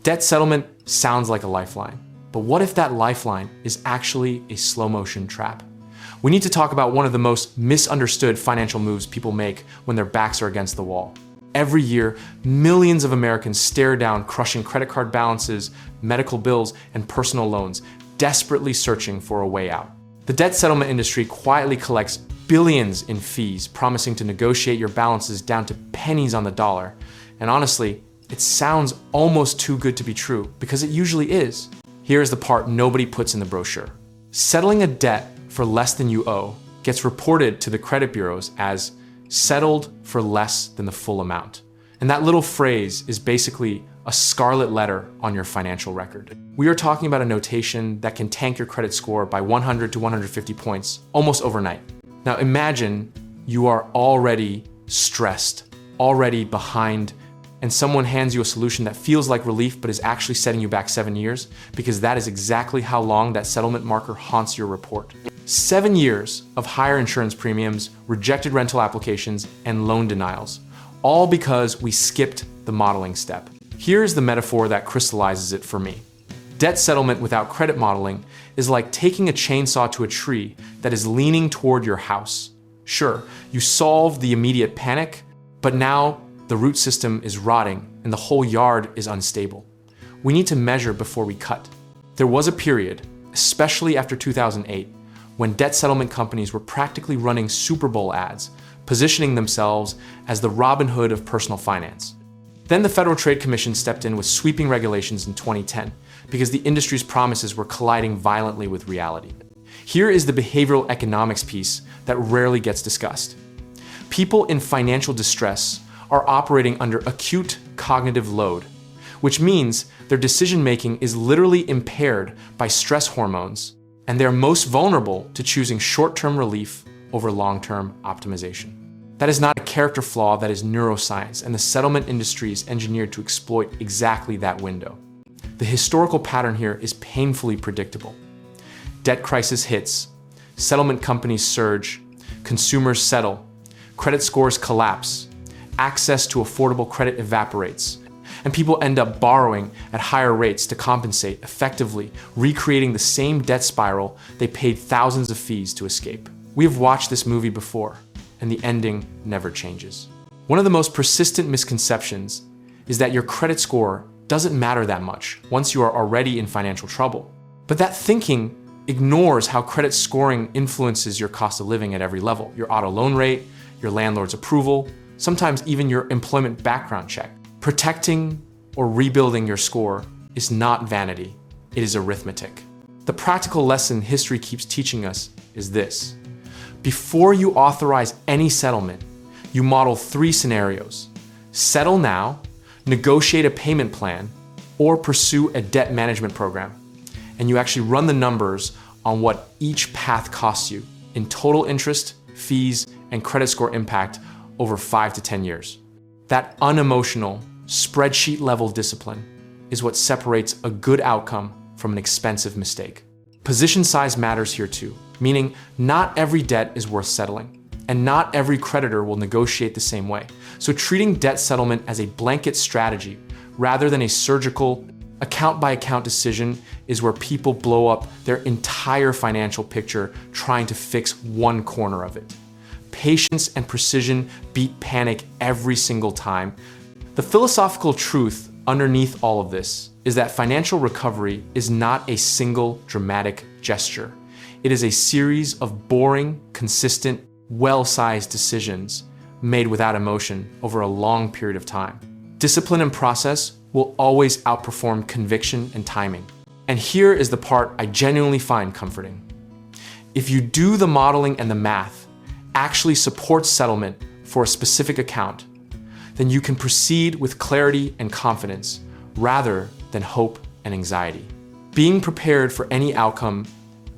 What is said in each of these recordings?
Debt settlement sounds like a lifeline, but what if that lifeline is actually a slow motion trap? We need to talk about one of the most misunderstood financial moves people make when their backs are against the wall. Every year, millions of Americans stare down crushing credit card balances, medical bills, and personal loans, desperately searching for a way out. The debt settlement industry quietly collects billions in fees, promising to negotiate your balances down to pennies on the dollar. And honestly, it sounds almost too good to be true, because it usually is. Here's the part nobody puts in the brochure. Settling a debt for less than you owe gets reported to the credit bureaus as settled for less than the full amount. And that little phrase is basically a scarlet letter on your financial record. We are talking about a notation that can tank your credit score by 100 to 150 points almost overnight. Now imagine you are already stressed, already behind, and someone hands you a solution that feels like relief but is actually setting you back 7 years, because that is exactly how long that settlement marker haunts your report. 7 years of higher insurance premiums, rejected rental applications, and loan denials, all because we skipped the modeling step. Here's the metaphor that crystallizes it for me. Debt settlement without credit modeling is like taking a chainsaw to a tree that is leaning toward your house. Sure, you solve the immediate panic, but now the root system is rotting and the whole yard is unstable. We need to measure before we cut. There was a period, especially after 2008, when debt settlement companies were practically running Super Bowl ads, positioning themselves as the Robin Hood of personal finance. Then the Federal Trade Commission stepped in with sweeping regulations in 2010 because the industry's promises were colliding violently with reality. Here is the behavioral economics piece that rarely gets discussed. People in financial distress are operating under acute cognitive load, which means their decision-making is literally impaired by stress hormones, and they're most vulnerable to choosing short-term relief over long-term optimization. That is not a character flaw, that is neuroscience, and the settlement industry is engineered to exploit exactly that window. The historical pattern here is painfully predictable. Debt crisis hits, settlement companies surge, consumers settle, credit scores collapse, access to affordable credit evaporates, and people end up borrowing at higher rates to compensate, effectively recreating the same debt spiral they paid thousands of fees to escape. We have watched this movie before, and the ending never changes. One of the most persistent misconceptions is that your credit score doesn't matter that much once you are already in financial trouble. But that thinking ignores how credit scoring influences your cost of living at every level: your auto loan rate, your landlord's approval, sometimes even your employment background check. Protecting or rebuilding your score is not vanity, it is arithmetic. The practical lesson history keeps teaching us is this: before you authorize any settlement, you model 3 scenarios: settle now, negotiate a payment plan, or pursue a debt management program. And you actually run the numbers on what each path costs you in total interest, fees, and credit score impact over 5 to 10 years. That unemotional, spreadsheet-level discipline is what separates a good outcome from an expensive mistake. Position size matters here too, meaning not every debt is worth settling, and not every creditor will negotiate the same way. So treating debt settlement as a blanket strategy rather than a surgical, account-by-account decision is where people blow up their entire financial picture trying to fix one corner of it. Patience and precision beat panic every single time. The philosophical truth underneath all of this is that financial recovery is not a single dramatic gesture. It is a series of boring, consistent, well-sized decisions made without emotion over a long period of time. Discipline and process will always outperform conviction and timing. And here is the part I genuinely find comforting. If you do the modeling and the math, actually support settlement for a specific account, then you can proceed with clarity and confidence rather than hope and anxiety. Being prepared for any outcome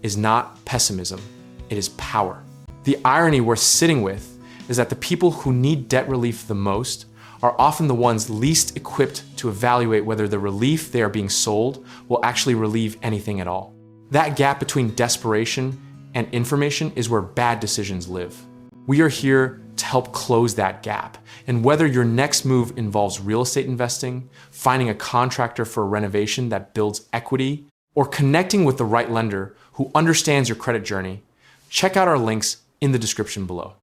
is not pessimism, it is power. The irony we're sitting with is that the people who need debt relief the most are often the ones least equipped to evaluate whether the relief they are being sold will actually relieve anything at all. That gap between desperation and information is where bad decisions live. We are here to help close that gap. And whether your next move involves real estate investing, finding a contractor for a renovation that builds equity, or connecting with the right lender who understands your credit journey, check out our links in the description below.